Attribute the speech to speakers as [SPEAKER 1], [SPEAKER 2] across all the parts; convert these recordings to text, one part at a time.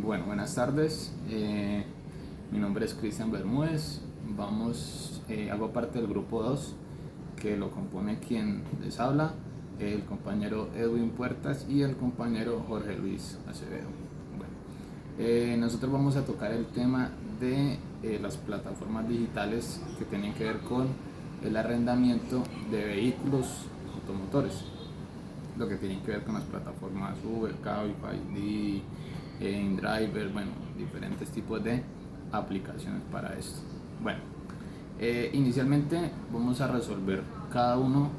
[SPEAKER 1] Bueno, buenas tardes. Mi nombre es Cristian Bermúdez. Hago parte del grupo 2 que lo compone quien les habla, el compañero Edwin Puertas y el compañero Jorge Luis Acevedo. Bueno, nosotros vamos a tocar el tema de las plataformas digitales que tienen que ver con el arrendamiento de vehículos automotores, lo que tienen que ver con las plataformas Uber, Cabify, Didi, InDriver, bueno, diferentes tipos de aplicaciones para esto. Bueno, inicialmente vamos a resolver cada uno.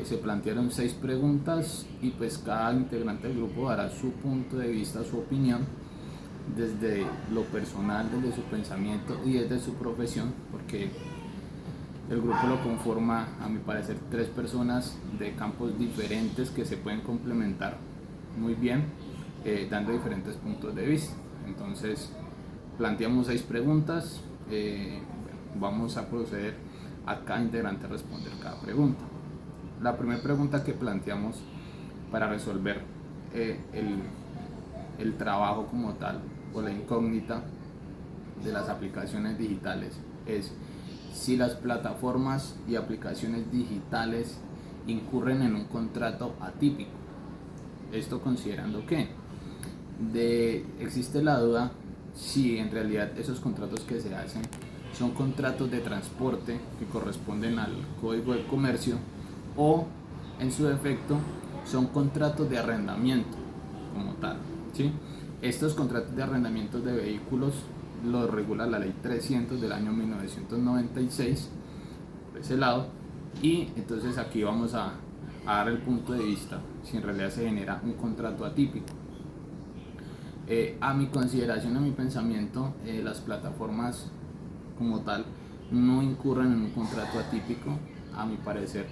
[SPEAKER 1] Se plantearon 6 preguntas y pues cada integrante del grupo dará su punto de vista, su opinión desde lo personal, desde su pensamiento y desde su profesión, porque el grupo lo conforma, a mi parecer, 3 personas de campos diferentes que se pueden complementar muy bien, dando diferentes puntos de vista. Entonces, planteamos 6 preguntas. Vamos a proceder a cada integrante a responder cada pregunta. La primera pregunta que planteamos para resolver el trabajo como tal, o la incógnita de las aplicaciones digitales, es si las plataformas y aplicaciones digitales incurren en un contrato atípico. Esto considerando que existe la duda si en realidad esos contratos que se hacen son contratos de transporte que corresponden al Código de Comercio, o en su defecto son contratos de arrendamiento como tal, ¿sí? Estos contratos de arrendamiento de vehículos los regula la ley 300 del año 1996, por ese lado. Y entonces aquí vamos a dar el punto de vista si en realidad se genera un contrato atípico. A mi consideración, a mi pensamiento, las plataformas como tal no incurren en un contrato atípico. A mi parecer,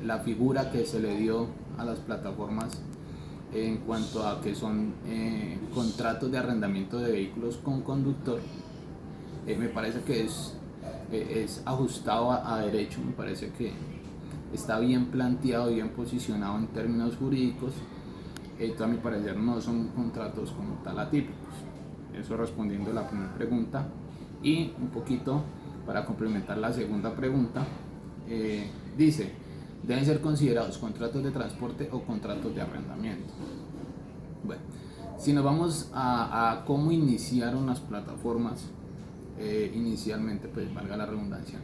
[SPEAKER 1] la figura que se le dio a las plataformas en cuanto a que son contratos de arrendamiento de vehículos con conductor, me parece que es ajustado a derecho. Me parece que está bien planteado, bien posicionado en términos jurídicos. A mi parecer no son contratos como tal atípicos. Eso respondiendo a la primera pregunta. Y un poquito para complementar la segunda pregunta, dice: ¿deben ser considerados contratos de transporte o contratos de arrendamiento? Bueno, si nos vamos a cómo iniciaron las plataformas, inicialmente, pues valga la redundancia,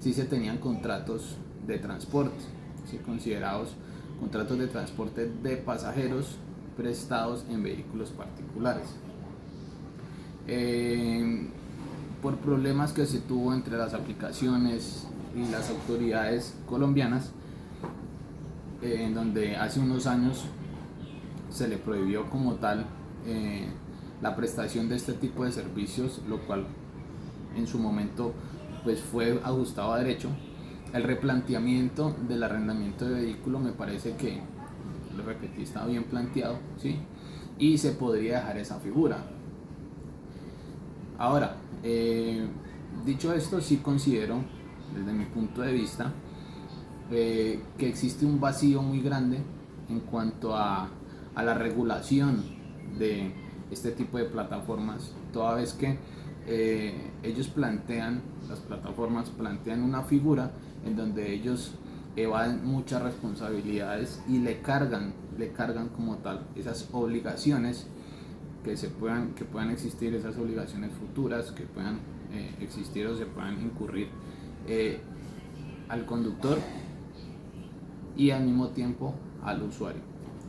[SPEAKER 1] sí se tenían contratos de transporte, ¿sí? Considerados contratos de transporte de pasajeros prestados en vehículos particulares. Por problemas que se tuvo entre las aplicaciones y las autoridades colombianas, en donde hace unos años se le prohibió como tal la prestación de este tipo de servicios, lo cual en su momento pues fue ajustado a derecho. El replanteamiento del arrendamiento de vehículo me parece que, lo repetí, está bien planteado, ¿sí? Y se podría dejar esa figura. Ahora, dicho esto, sí considero, desde mi punto de vista, que existe un vacío muy grande en cuanto a la regulación de este tipo de plataformas, toda vez que las plataformas plantean una figura en donde ellos evaden muchas responsabilidades y le cargan como tal esas obligaciones que puedan existir, esas obligaciones futuras que puedan existir o se puedan incurrir al conductor y al mismo tiempo al usuario,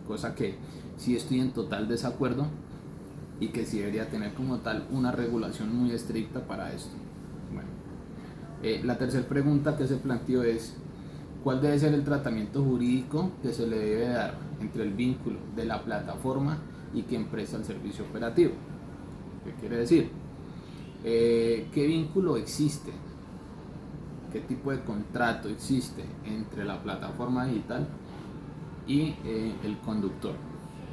[SPEAKER 1] cosa que sí estoy en total desacuerdo y que sí debería tener como tal una regulación muy estricta para esto. Bueno, la tercera pregunta que se planteó es: ¿cuál debe ser el tratamiento jurídico que se le debe dar entre el vínculo de la plataforma y quien presta el servicio operativo? ¿Qué quiere decir? ¿Qué vínculo existe? ¿Qué tipo de contrato existe entre la plataforma digital y el conductor?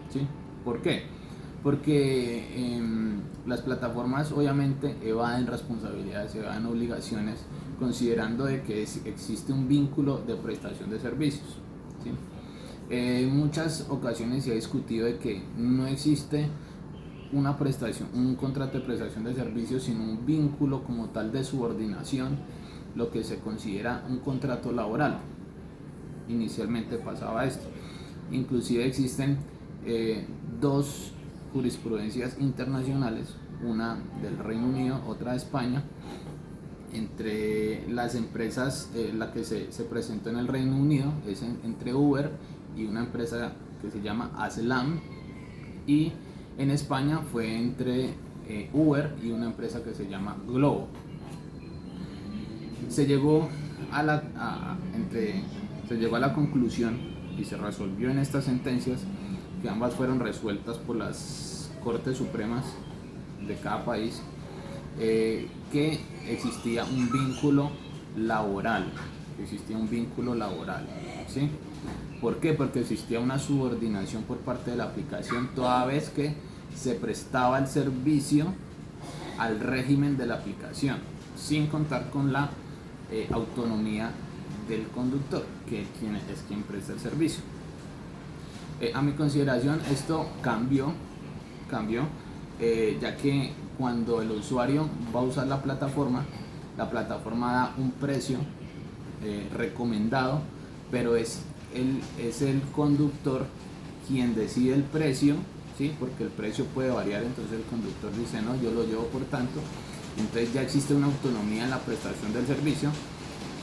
[SPEAKER 1] ¿Sí? ¿Por qué? Porque las plataformas obviamente evaden responsabilidades, evaden obligaciones, considerando de que existe un vínculo de prestación de servicios, ¿sí? En muchas ocasiones se ha discutido de que no existe una prestación, un contrato de prestación de servicios, sino un vínculo como tal de subordinación, lo que se considera un contrato laboral. Inicialmente pasaba esto. Inclusive existen dos jurisprudencias internacionales, una del Reino Unido, otra de España, entre las empresas. La que se presentó en el Reino Unido es entre Uber y una empresa que se llama Aslam, y en España fue entre Uber y una empresa que se llama Glovo. Se llegó a la conclusión y se resolvió en estas sentencias, que ambas fueron resueltas por las Cortes Supremas de cada país, que existía un vínculo laboral, ¿sí? ¿Por qué? Porque existía una subordinación por parte de la aplicación, toda vez que se prestaba el servicio al régimen de la aplicación, sin contar con la autonomía del conductor, que es quien presta el servicio. A mi consideración, esto cambió, ya que cuando el usuario va a usar la plataforma da un precio recomendado, pero es el conductor quien decide el precio, ¿sí? Porque el precio puede variar, entonces el conductor dice, no, yo lo llevo por tanto. Entonces ya existe una autonomía en la prestación del servicio,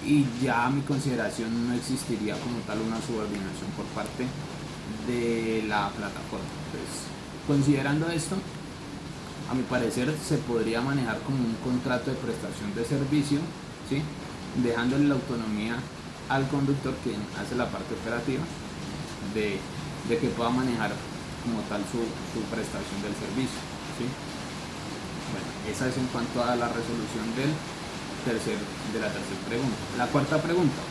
[SPEAKER 1] y ya a mi consideración no existiría como tal una subordinación por parte de la plataforma. Entonces, considerando esto, a mi parecer se podría manejar como un contrato de prestación de servicio, ¿sí? Dejándole la autonomía al conductor, quien hace la parte operativa, de que pueda manejar como tal su prestación del servicio, ¿sí? Bueno, esa es en cuanto a la resolución de la tercera pregunta. La cuarta pregunta: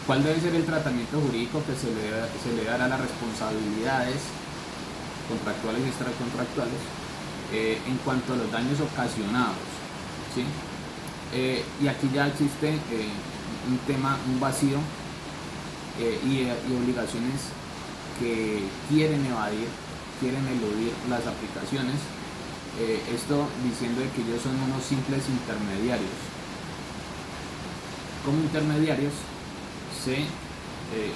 [SPEAKER 1] ¿cuál debe ser el tratamiento jurídico que se le dará a las responsabilidades contractuales y extracontractuales en cuanto a los daños ocasionados? ¿Sí? Y aquí ya existe un vacío y obligaciones que quieren eludir las aplicaciones, esto diciendo de que ellos son unos simples intermediarios. Como intermediarios se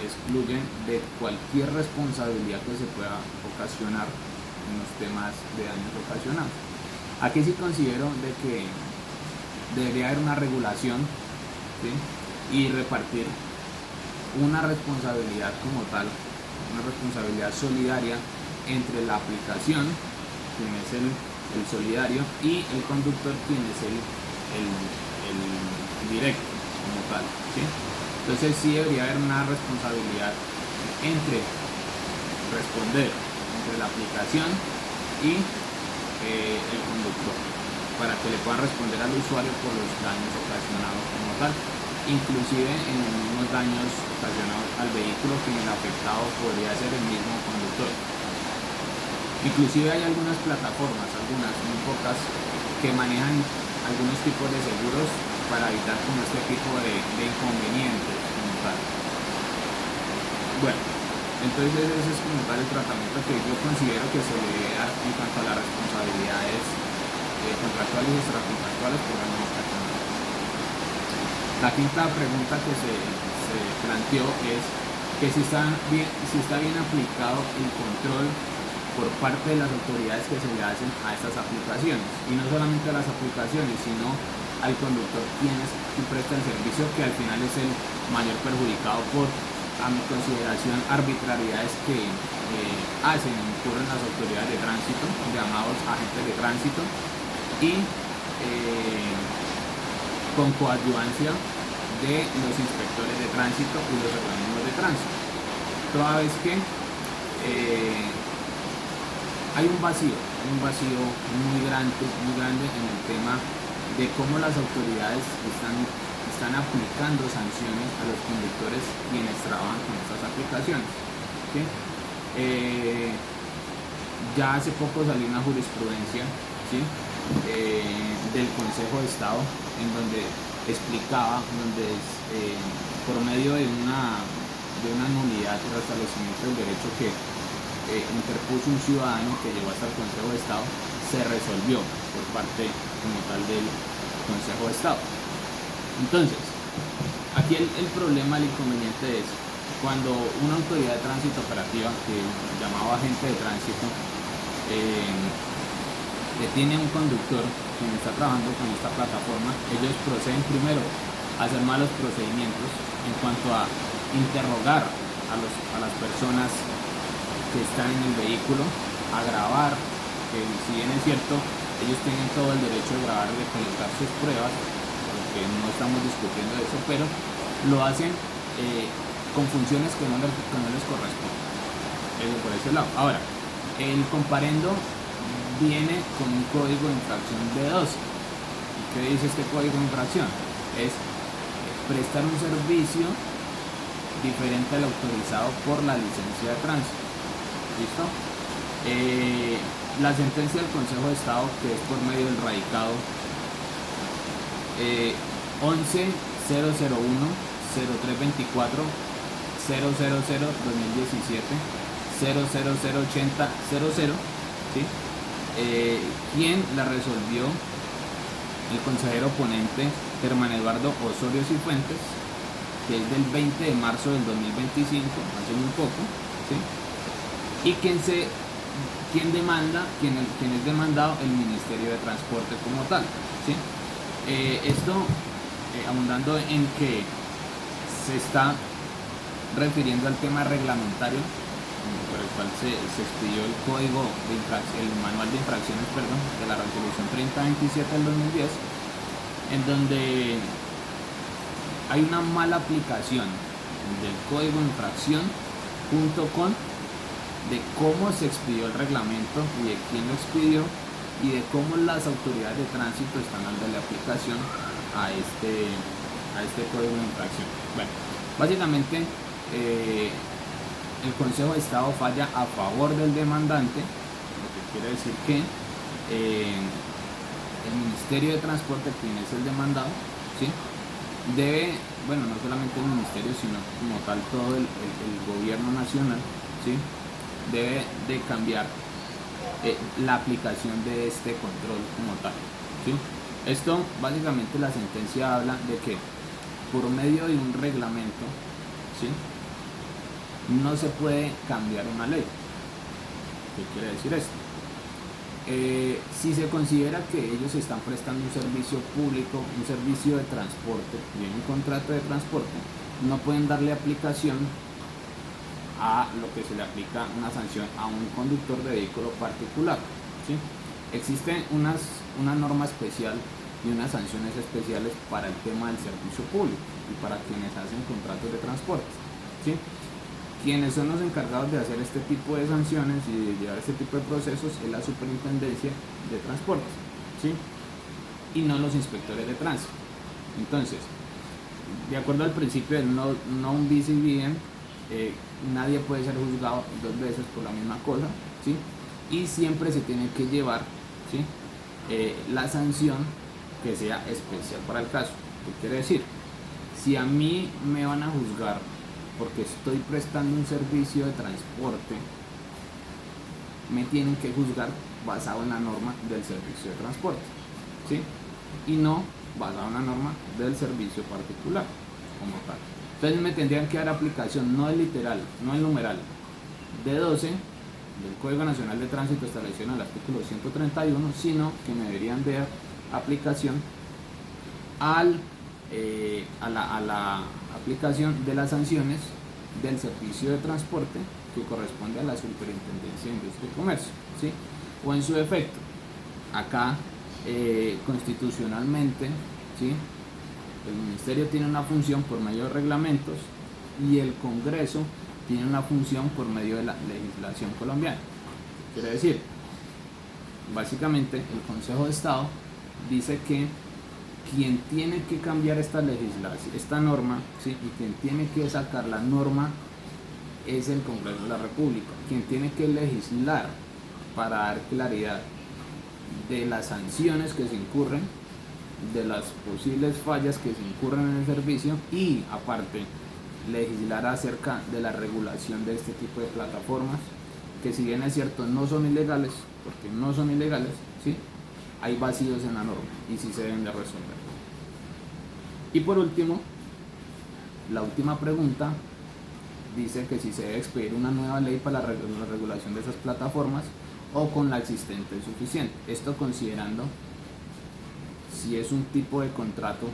[SPEAKER 1] excluyen de cualquier responsabilidad que se pueda ocasionar en los temas de daños ocasionados. Aquí sí considero de que debería haber una regulación, ¿sí? Y repartir una responsabilidad como tal, una responsabilidad solidaria entre la aplicación, quien es el solidario, y el conductor, quien es el directo como tal, ¿sí? Entonces sí debería haber una responsabilidad entre la aplicación y el conductor, para que le puedan responder al usuario por los daños ocasionados como tal, inclusive en los mismos daños ocasionados al vehículo, que el afectado podría ser el mismo conductor. Inclusive hay algunas plataformas, muy pocas, que manejan algunos tipos de seguros para evitar como este tipo de inconvenientes como tal. Bueno, entonces ese es como tal el tratamiento que yo considero que se le debe dar en cuanto a las responsabilidades contractuales y extracontractuales por daños ocasionados. La quinta pregunta que se planteó es que si está bien aplicado el control por parte de las autoridades que se le hacen a estas aplicaciones, y no solamente a las aplicaciones, sino al conductor, quien presta el servicio, que al final es el mayor perjudicado por, a mi consideración, arbitrariedades que incurren las autoridades de tránsito, llamados agentes de tránsito, y con coadyuvancia de los inspectores de tránsito y los organismos de tránsito, toda vez que hay un vacío muy grande en el tema de cómo las autoridades están aplicando sanciones a los conductores quienes trabajan con estas aplicaciones, ¿sí? Ya hace poco salió una jurisprudencia, ¿sí? Del Consejo de Estado, en donde explicaba, por medio de una nulidad y restablecimiento del derecho, que interpuso un ciudadano que llegó hasta el Consejo de Estado, se resolvió por parte como tal del Consejo de Estado. Entonces, aquí el problema, el inconveniente es cuando una autoridad de tránsito operativa, que llamaba agente de tránsito, detiene a un conductor que está trabajando con esta plataforma, ellos proceden primero a hacer malos procedimientos en cuanto a interrogar a las personas que están en el vehículo, a grabar, que si bien es cierto, ellos tienen todo el derecho de grabar y de colocar sus pruebas, porque no estamos discutiendo eso, pero lo hacen con funciones que no les corresponden. Eso por ese lado. Ahora, el comparendo viene con un código de infracción de 12. ¿Y qué dice este código de infracción? Es prestar un servicio diferente al autorizado por la licencia de tránsito. ¿Listo? La sentencia del Consejo de Estado, que es por medio del radicado 11.001.0324 0002017 0008000, ¿sí? Quien la resolvió el consejero ponente Germán Eduardo Osorio Cifuentes, que es del 20 de marzo del 2025, hace muy poco, ¿sí? Y quien es demandado, el Ministerio de Transporte como tal, ¿sí? Esto abundando en que se está refiriendo al tema reglamentario por el cual se expidió el código de el manual de infracciones, de la resolución 3027 del 2010, en donde hay una mala aplicación del código de infracción junto con de cómo se expidió el reglamento y de quién lo expidió y de cómo las autoridades de tránsito están dándole aplicación a este código de infracción. Bueno, básicamente el Consejo de Estado falla a favor del demandante, lo que quiere decir que el Ministerio de Transporte, quien es el demandado, ¿sí? Debe, no solamente el Ministerio, sino como tal todo el gobierno nacional, ¿sí? Debe de cambiar la aplicación de este control como tal, ¿sí? Esto, básicamente la sentencia habla de que por medio de un reglamento, ¿sí?, no se puede cambiar una ley. ¿Qué quiere decir esto? Si se considera que ellos están prestando un servicio público, un servicio de transporte, y un contrato de transporte, no pueden darle aplicación a lo que se le aplica una sanción a un conductor de vehículo particular, ¿sí? Existe una norma especial y unas sanciones especiales para el tema del servicio público y para quienes hacen contratos de transporte, ¿sí? Quienes son los encargados de hacer este tipo de sanciones y de llevar este tipo de procesos es la Superintendencia de Transportes, ¿sí?, y no los inspectores de tránsito. Entonces, de acuerdo al principio del no un bis in idem, nadie puede ser juzgado dos veces por la misma cosa, ¿sí?, y siempre se tiene que llevar, ¿sí?, la sanción que sea especial para el caso. ¿Qué quiere decir? Si a mí me van a juzgar porque estoy prestando un servicio de transporte, me tienen que juzgar basado en la norma del servicio de transporte, ¿sí?, y no basado en la norma del servicio particular como tal. Entonces me tendrían que dar aplicación no el literal, no el numeral de 12 del Código Nacional de Tránsito establecido en el artículo 131, sino que me deberían dar aplicación a la aplicación de las sanciones del servicio de transporte que corresponde a la Superintendencia de Industria y Comercio, ¿sí?, o en su defecto, acá constitucionalmente, ¿sí?, el Ministerio tiene una función por medio de reglamentos y el Congreso tiene una función por medio de la legislación colombiana. Quiere decir, básicamente el Consejo de Estado dice que quien tiene que cambiar esta legislación, esta norma, ¿sí?, y quien tiene que sacar la norma es el Congreso de la República. Quien tiene que legislar para dar claridad de las sanciones que se incurren, de las posibles fallas que se incurren en el servicio y aparte legislar acerca de la regulación de este tipo de plataformas que si bien es cierto no son ilegales, porque no son ilegales, ¿sí? Hay vacíos en la norma y sí se deben de resolver. Y por último, la última pregunta dice que si se debe expedir una nueva ley para la regulación de esas plataformas o con la existente es suficiente. Esto considerando si es un tipo de contrato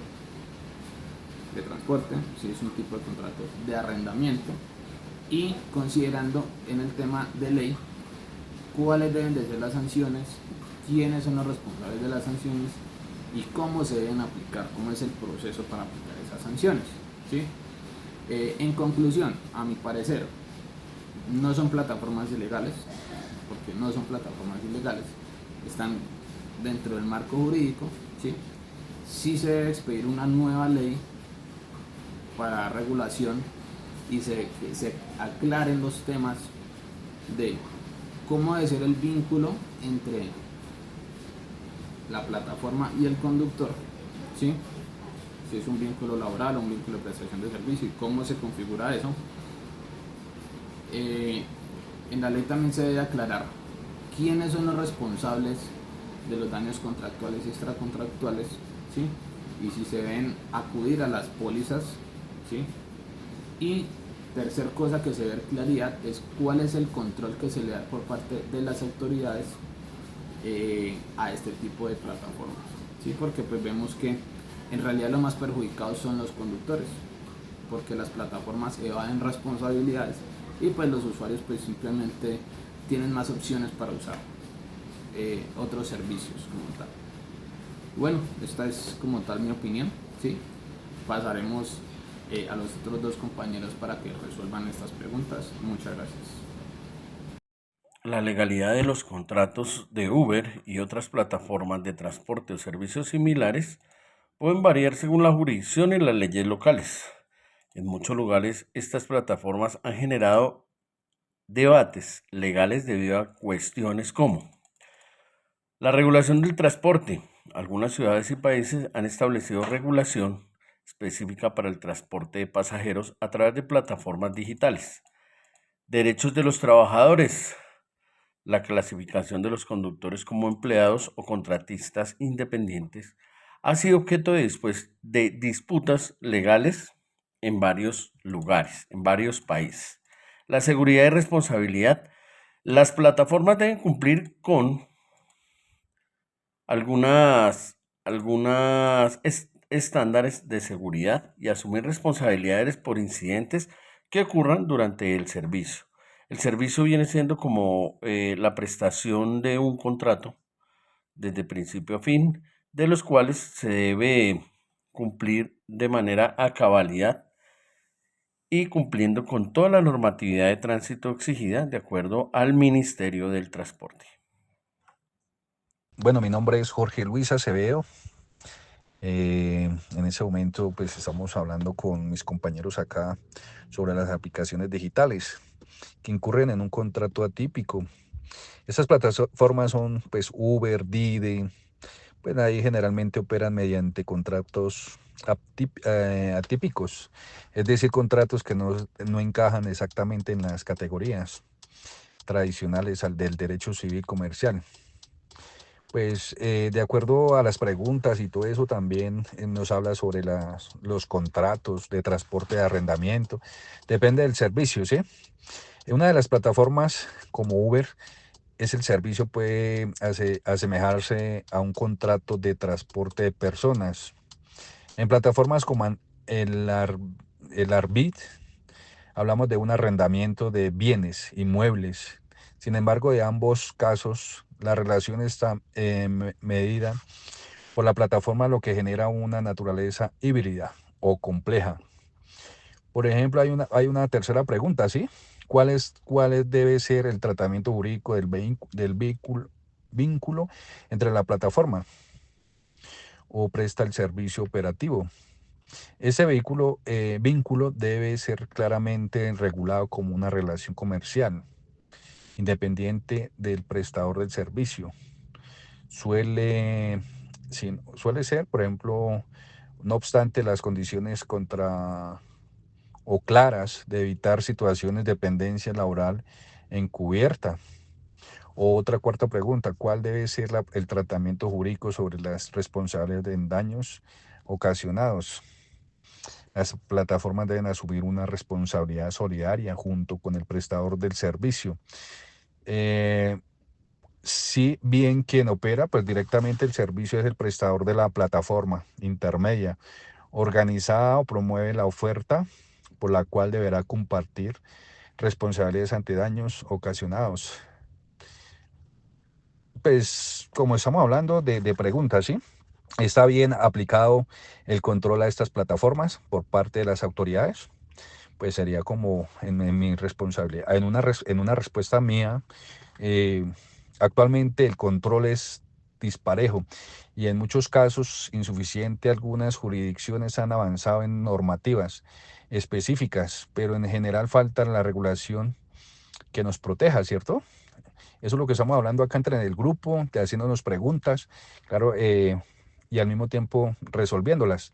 [SPEAKER 1] de transporte, si es un tipo de contrato de arrendamiento y considerando en el tema de ley cuáles deben de ser las sanciones, quiénes son los responsables de las sanciones y cómo se deben aplicar, cómo es el proceso para aplicar esas sanciones, ¿sí? En conclusión, a mi parecer, no son plataformas ilegales, porque no son plataformas ilegales, están dentro del marco jurídico, ¿sí? Sí se debe expedir una nueva ley para regulación y que se aclaren los temas de cómo debe ser el vínculo entre la plataforma y el conductor, ¿sí? Si es un vínculo laboral o un vínculo de prestación de servicio y cómo se configura eso. En la ley también se debe aclarar quiénes son los responsables de los daños contractuales y extracontractuales, ¿sí? Y si se deben acudir a las pólizas, ¿sí? Y tercer cosa que se debe dar claridad es cuál es el control que se le da por parte de las autoridades a este tipo de plataformas, ¿sí? Porque pues vemos que en realidad los más perjudicados son los conductores, porque las plataformas evaden responsabilidades y pues los usuarios pues simplemente tienen más opciones para usar otros servicios como tal. Bueno, esta es como tal mi opinión, ¿sí? Pasaremos a los otros dos compañeros para que resuelvan estas preguntas. Muchas gracias.
[SPEAKER 2] La legalidad de los contratos de Uber y otras plataformas de transporte o servicios similares pueden variar según la jurisdicción y las leyes locales. En muchos lugares, estas plataformas han generado debates legales debido a cuestiones como la regulación del transporte. Algunas ciudades y países han establecido regulación específica para el transporte de pasajeros a través de plataformas digitales. Derechos de los trabajadores. La clasificación de los conductores como empleados o contratistas independientes ha sido objeto de disputas legales en varios lugares, en varios países. La seguridad y responsabilidad. Las plataformas deben cumplir con algunas estándares de seguridad y asumir responsabilidades por incidentes que ocurran durante el servicio. El servicio viene siendo como la prestación de un contrato desde principio a fin, de los cuales se debe cumplir de manera a cabalidad y cumpliendo con toda la normatividad de tránsito exigida de acuerdo al Ministerio del Transporte.
[SPEAKER 3] Bueno, mi nombre es Jorge Luis Acevedo. En ese momento pues estamos hablando con mis compañeros acá sobre las aplicaciones digitales que incurren en un contrato atípico. Estas plataformas son pues Uber, Didi, pues ahí generalmente operan mediante contratos atípicos, es decir, contratos que no encajan exactamente en las categorías tradicionales del derecho civil comercial. Pues de acuerdo a las preguntas y todo eso también nos habla sobre los contratos de transporte de arrendamiento. Depende del servicio, ¿sí? En una de las plataformas como Uber, el servicio puede asemejarse a un contrato de transporte de personas. En plataformas como el Arbit, hablamos de un arrendamiento de bienes, inmuebles. Sin embargo, de ambos casos, la relación está medida por la plataforma, lo que genera una naturaleza híbrida o compleja. Por ejemplo, hay una tercera pregunta, ¿sí? ¿Cuál debe ser el tratamiento jurídico del vínculo entre la plataforma o presta el servicio operativo? Ese vínculo debe ser claramente regulado como una relación comercial, independiente del prestador del servicio. Suele, suele ser, por ejemplo, no obstante las condiciones contra o claras de evitar situaciones de dependencia laboral encubierta. Otra cuarta pregunta, ¿cuál debe ser el tratamiento jurídico sobre las responsabilidades de daños ocasionados? Las plataformas deben asumir una responsabilidad solidaria junto con el prestador del servicio. Si bien quien opera, pues directamente el servicio es el prestador de la plataforma intermedia, organizada o promueve la oferta por la cual deberá compartir responsabilidades ante daños ocasionados. Pues como estamos hablando de preguntas, ¿sí? ¿Está bien aplicado el control a estas plataformas por parte de las autoridades? Pues sería como en mi responsabilidad. En una respuesta mía, eh, actualmente el control es disparejo y en muchos casos insuficiente. Algunas jurisdicciones han avanzado en normativas específicas, pero en general falta la regulación que nos proteja, ¿cierto? Eso es lo que estamos hablando acá entre el grupo, haciéndonos preguntas, claro, y al mismo tiempo resolviéndolas.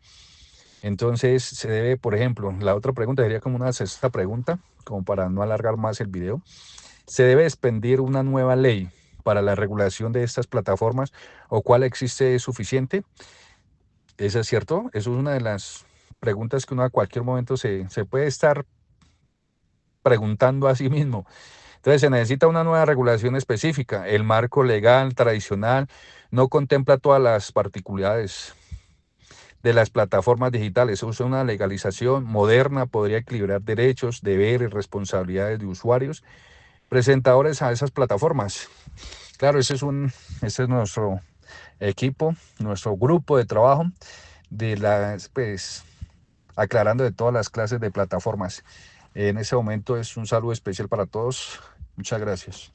[SPEAKER 3] Entonces se debe, por ejemplo, la otra pregunta sería como una sexta pregunta, como para no alargar más el video. ¿Se debe expedir una nueva ley para la regulación de estas plataformas o cuál existe suficiente? ¿Eso es cierto? Eso es una de las preguntas que uno a cualquier momento se puede estar preguntando a sí mismo. Entonces se necesita una nueva regulación específica. El marco legal tradicional no contempla todas las particularidades de las plataformas digitales. Usa una legalización moderna, podría equilibrar derechos, deberes, responsabilidades de usuarios, presentadores a esas plataformas. Claro, ese es nuestro equipo, nuestro grupo de trabajo de las, pues, aclarando de todas las clases de plataformas. En ese momento es un saludo especial para todos. Muchas gracias.